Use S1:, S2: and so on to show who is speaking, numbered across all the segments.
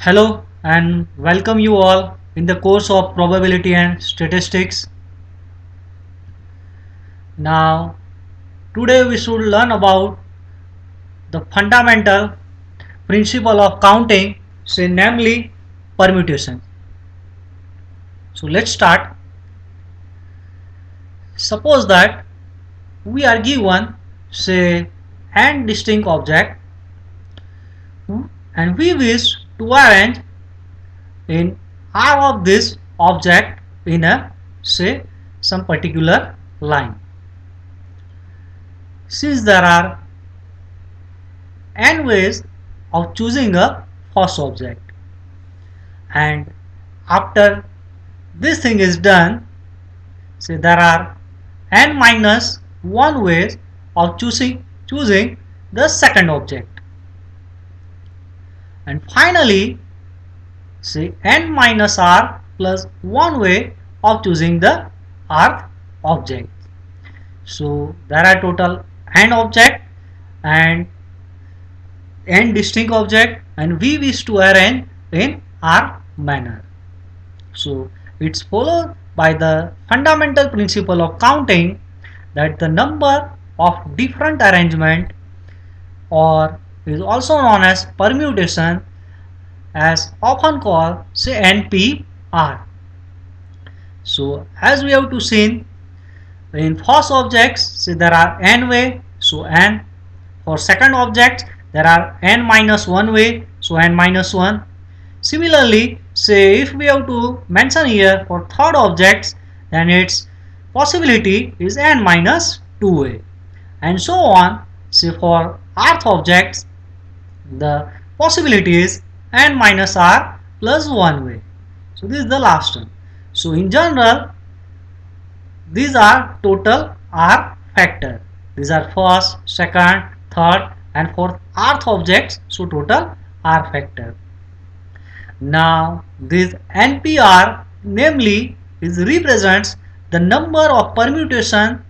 S1: Hello and welcome you all in the course of probability and statistics. Now, today we should learn about the fundamental principle of counting, say namely permutation. So let's start. Suppose that we are given say n distinct object and we wish to arrange in R of this object in a say some particular line. Since there are n ways of choosing a first object, and after this thing is done, say there are n minus 1 ways of choosing the second object, and finally say n minus r plus 1 way of choosing the rth object. So there are total n object and n distinct object, and we wish to arrange in R manner. So it's followed by the fundamental principle of counting that the number of different arrangement, or is also known as permutation, as often called say NPR. So as we have to see in first objects, say there are n way, so n. For second object there are n minus 1 way, so n minus 1. Similarly, say if we have to mention here for third objects, then its possibility is n minus 2 way, and so on. Say for rth objects, the possibility is n minus r plus 1 way. So this is the last one. So in general, these are total R factor. These are first, second, third and fourth rth objects, so total R factor. Now this NPR namely is represents the number of permutation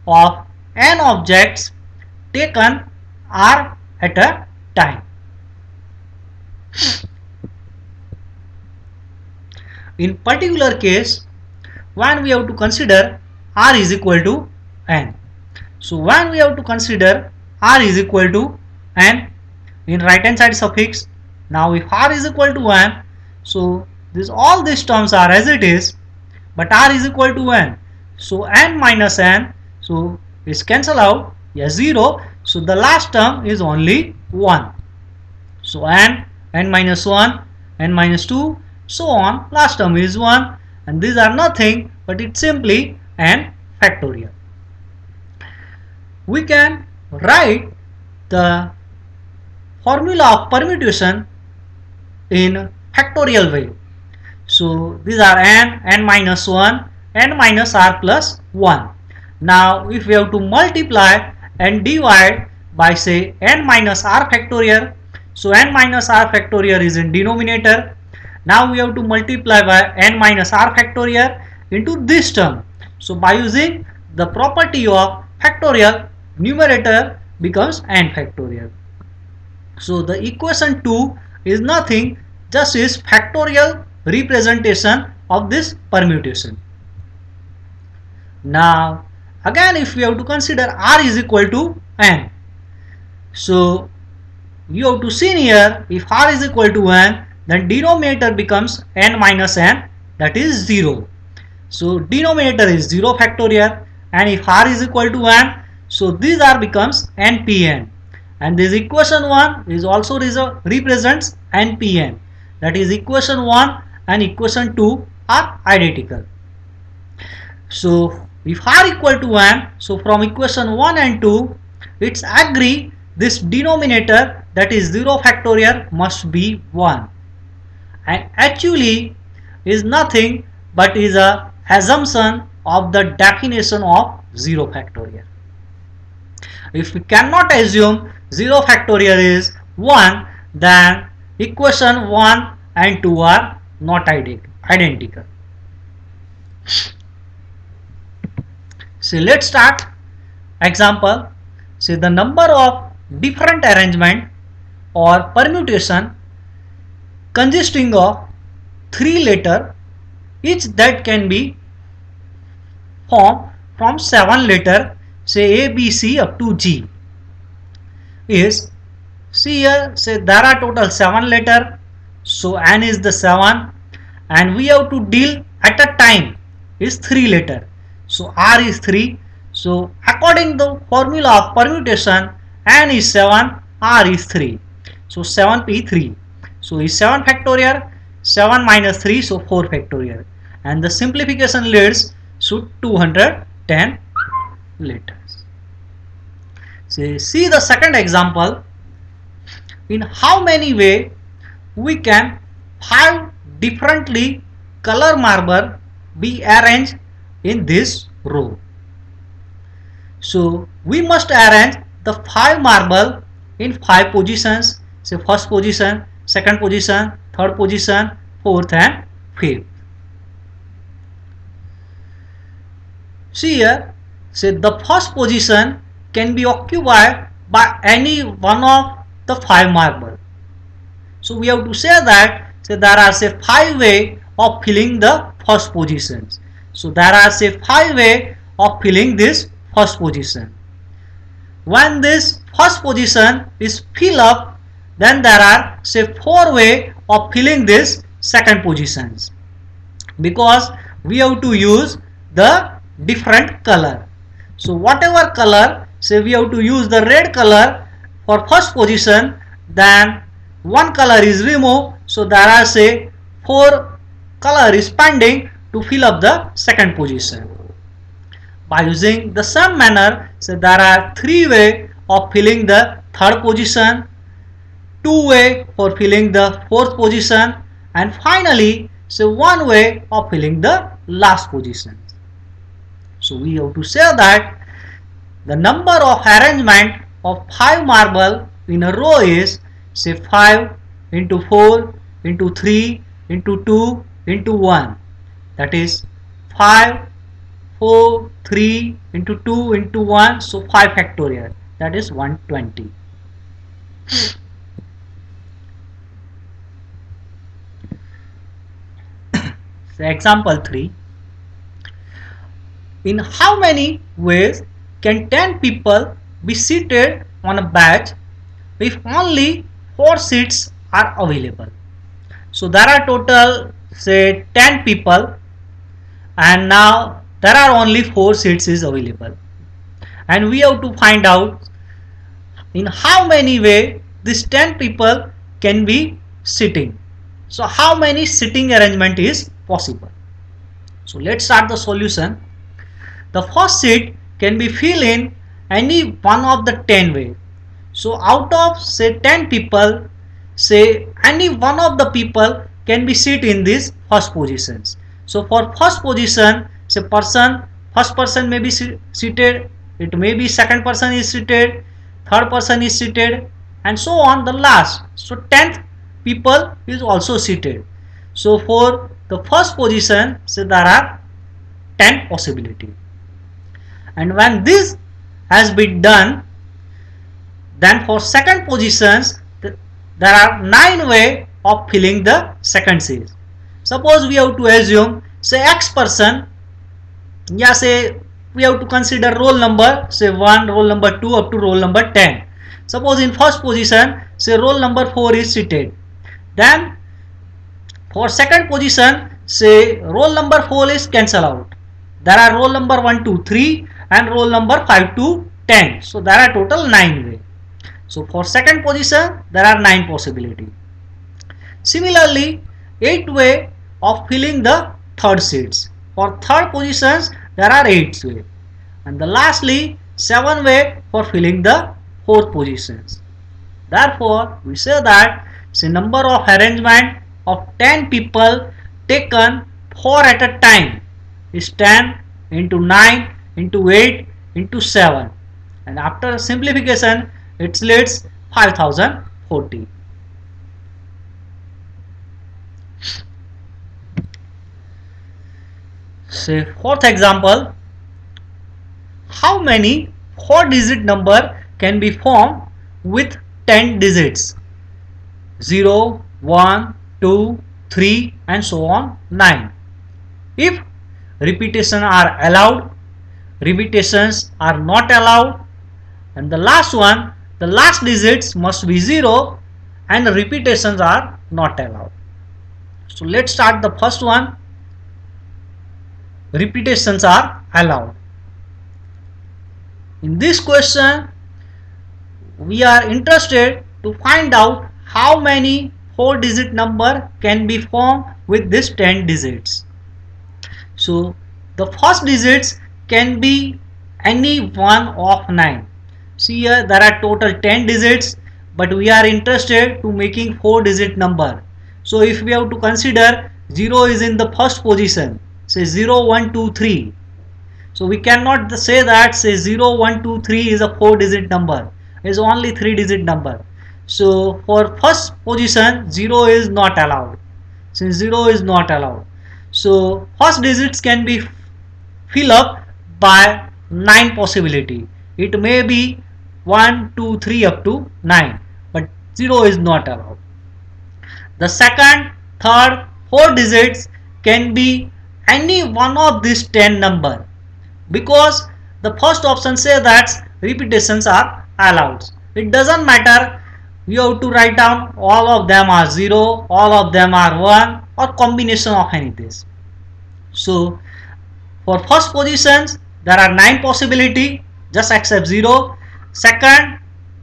S1: of n objects taken R at a time. In particular case, when we have to consider R is equal to n. So when we have to consider R is equal to n in right hand side suffix. Now if R is equal to n, so all these terms are as it is, but R is equal to n. So n minus n, so is cancel out, yes 0. So the last term is only 1. So n minus 1, n minus 2, so on, last term is 1, and these are nothing but it's simply n factorial. We can write the formula of permutation in factorial way. So these are n minus 1, n minus r plus 1. Now if we have to multiply and divide by say n minus r factorial, so n minus r factorial is in denominator. Now we have to multiply by n minus r factorial into this term. So by using the property of factorial, numerator becomes n factorial. So the equation 2 is nothing, just is factorial representation of this permutation. Now again if we have to consider r is equal to n, so you have to see here, if r is equal to n, then denominator becomes n minus n, that is 0. So denominator is 0 factorial, and if r is equal to n, so these r becomes npn, and this equation 1 is also represents npn, that is equation 1 and equation 2 are identical. So if r equal to n, so from equation 1 and 2 it's agree this denominator, that is 0 factorial, must be 1, and actually is nothing but is a assumption of the definition of 0 factorial. If we cannot assume 0 factorial is 1, then equation 1 and 2 are not identical. So let's start example. Say the number of different arrangement or permutation consisting of 3 letters, each that can be formed from 7 letters, say A, B, C up to G, is, see here, say there are total 7 letters, so N is the 7, and we have to deal at a time is 3 letters, so R is 3. So according to the formula of permutation, N is 7, R is 3, so 7p3. So is 7 factorial, 7 minus 3, so 4 factorial, and the simplification leads to 210 letters. So see the second example. In how many way we can 5 differently color marble be arranged in this row. So we must arrange the 5 marble in 5 positions, say first position, second position, third position, fourth and fifth. See here, say the first position can be occupied by any one of the 5 marble. So we have to say that, say there are say 5 ways of filling the first positions. So there are say 5 ways of filling this first position. When this first position is filled up, then there are say 4 ways of filling this second positions, because we have to use the different color. So whatever color, say we have to use the red color for first position, then one color is removed, so there are say 4 color is pending to fill up the second position. By using the same manner, so there are 3 ways of filling the third position, 2 ways for filling the fourth position, and finally so 1 way of filling the last position. So we have to say that the number of arrangement of 5 marble in a row is, say 5 into 4 into 3 into 2 into 1, that is 5, 4, 3 into 2 into 1, so 5 factorial, that is 120. So example 3. In how many ways can 10 people be seated on a bench if only 4 seats are available? So there are total say 10 people, and now there are only 4 seats is available, and we have to find out in how many way these 10 people can be sitting. So how many sitting arrangement is possible? So let's start the solution. The first seat can be filled in any one of the 10 ways. So out of say 10 people, say any one of the people can be sit in these first positions. So for first position, say first person may be seated, it may be second person is seated, third person is seated, and so on the last. So 10th people is also seated. So for the first position, say there are 10 possibilities. And when this has been done, then for second positions there are 9 ways of filling the second seat. Suppose we have to assume say X person, yeah, say we have to consider roll number, say 1, roll number 2 up to roll number 10. Suppose in first position say roll number 4 is seated, then for second position say roll number 4 is cancelled out, there are roll number 1, 2, 3 and roll number 5 to 10, so there are total 9 ways. So for second position there are 9 possibilities. Similarly 8 ways of filling the third seats. For third positions there are 8 ways, and the lastly 7 ways for filling the fourth positions. Therefore we say that the number of arrangement of 10 people taken 4 at a time is 10 into 9 into 8 into 7, and after simplification it leads 5040. Say fourth example, how many 4-digit number can be formed with 10 digits? 0, 1, 2, 3 and so on 9. If repetitions are allowed, repetitions are not allowed, and the last one, the last digits must be 0 and the repetitions are not allowed. So let's start the first one. Repetitions are allowed. In this question, we are interested to find out how many 4-digit number can be formed with this 10 digits. So the first digits can be any one of 9. See here, there are total 10 digits, but we are interested to making 4-digit number. So if we have to consider 0 is in the first position, say 0, 1, 2, 3. So we cannot say that say 0, 1, 2, 3 is a 4-digit number. It is only 3-digit number. So for first position 0 is not allowed. Since 0 is not allowed. So first digits can be fill up by 9 possibility. It may be 1, 2, 3 up to 9. But 0 is not allowed. The second, third, 4 digits can be any one of these 10 number, because the first option says that repetitions are allowed. It doesn't matter, you have to write down all of them are 0, all of them are 1 or combination of any of this. So for first positions there are 9 possibility, just accept 0. Second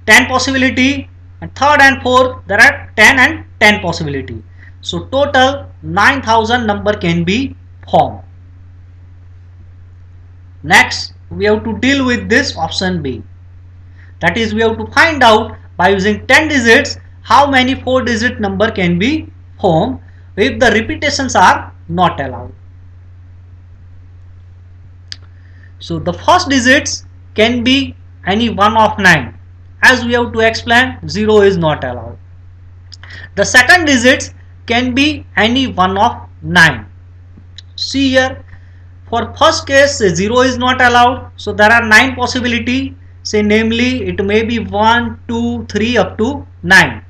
S1: 10 possibility, and third and fourth there are 10 and 10 possibility. So total 9000 number can be formed. Next we have to deal with this option B. That is, we have to find out by using 10 digits how many 4-digit number can be formed if the repetitions are not allowed. So the first digits can be any one of 9. As we have to explain, 0 is not allowed. The second digits can be any one of 9. See here, for first case 0 is not allowed, so there are 9 possibility, say namely it may be 1, 2, 3 up to 9.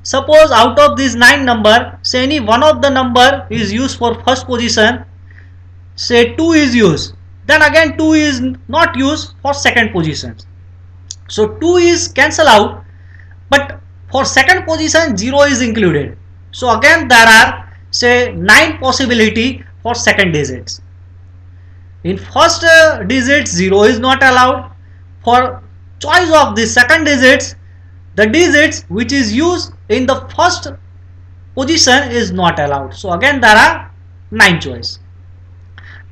S1: Suppose out of these 9 number, say any one of the number is used for first position, say 2 is used, then again 2 is not used for second position. So 2 is cancel out, but for second position 0 is included. So again there are say 9 possibility for second digits. In first digits 0 is not allowed. For choice of the second digits, the digits which is used in the first position is not allowed. So again there are 9 choice.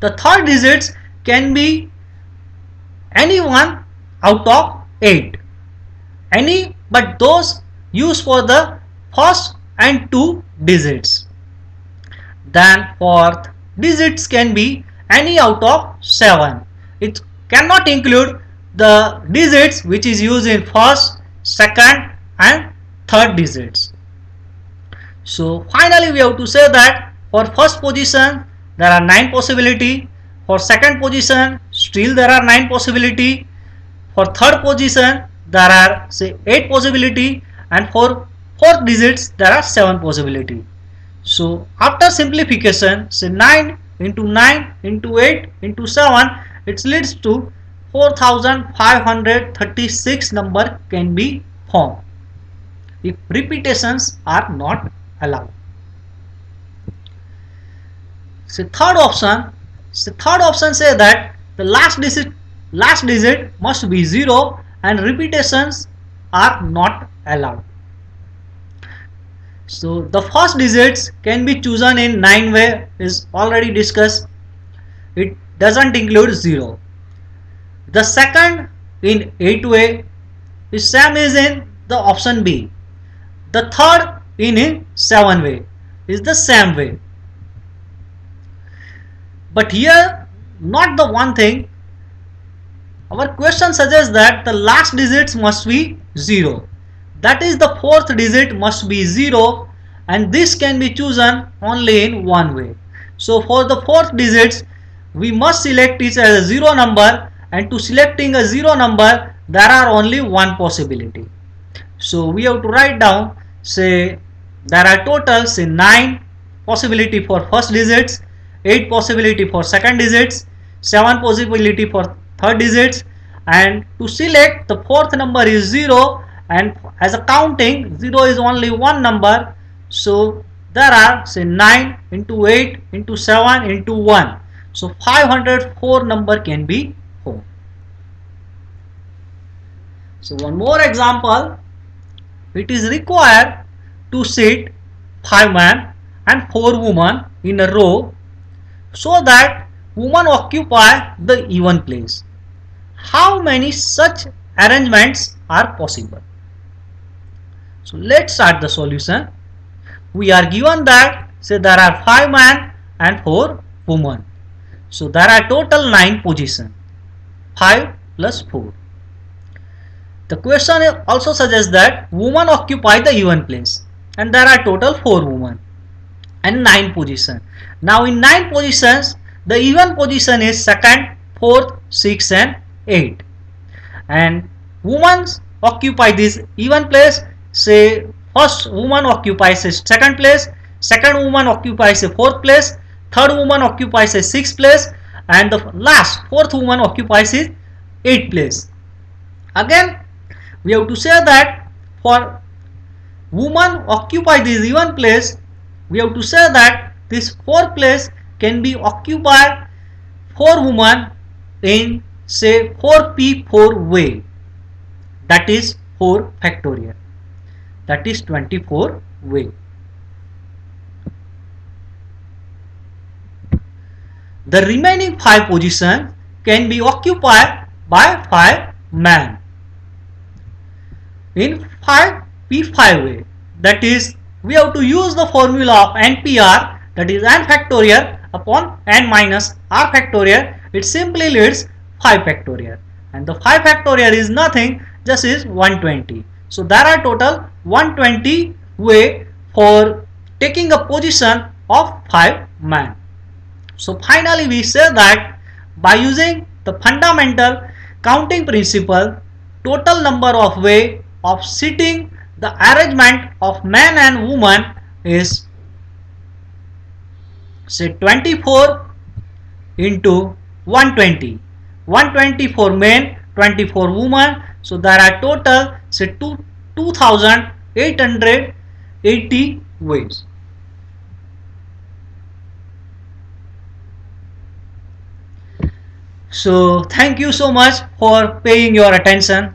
S1: The third digits can be any one out of 8. Any but those used for the first and 2 digits. Then fourth digits can be any out of 7. It cannot include the digits which is used in first, second and third digits. So finally we have to say that for first position there are 9 possibility, for second position still there are 9 possibility, for third position there are say 8 possibility, and for fourth digits there are 7 possibility. So after simplification, say 9 into 9 into 8 into 7, it leads to 4536 number can be formed if repetitions are not allowed. So third option says that the last digit must be 0 and repetitions are not allowed. So the first digits can be chosen in 9 way, is already discussed. It doesn't include 0. The second in 8 way is same is in the option B. The third in 7 way is the same way. But here not the one thing, our question suggests that the last digits must be 0. That is the fourth digit must be 0, and this can be chosen only in one way. So for the fourth digits we must select it as a 0 number, and to selecting a 0 number there are only one possibility. So we have to write down say there are totals in 9 possibility for first digits, 8 possibility for second digits, 7 possibility for third digits, and to select the fourth number is 0, and as a counting 0 is only one number. So there are say 9 into 8 into 7 into 1, so 504 number can be formed. So one more example, it is required to sit 5 men and 4 women in a row so that women occupy the even place. How many such arrangements are possible? So let's start the solution. We are given that say there are 5 men and 4 women. So there are total 9 positions. 5 plus 4. The question also suggests that women occupy the even place, and there are total 4 women and 9 positions. Now in 9 positions, the even position is second, fourth, 6 and 8, and women occupy this even place. Say first woman occupies a second place, second woman occupies a fourth place, third woman occupies a sixth place, and the last fourth woman occupies his eighth place. Again we have to say that for woman occupy this even place, we have to say that this fourth place can be occupied for women in say 4p4 way, that is 4 factorial, that is 24 way. The remaining 5 positions can be occupied by 5 men in 5p5 way, that is we have to use the formula of NPR, that is n factorial upon n minus r factorial. It simply leads 5 factorial, and the 5 factorial is nothing, just is 120. So there are total 120 way for taking a position of 5 men. So finally we say that by using the fundamental counting principle, total number of way of sitting the arrangement of man and woman is say 24 into 120. 120 for men, 24 women. So there are total say 2880 ways. So thank you so much for paying your attention.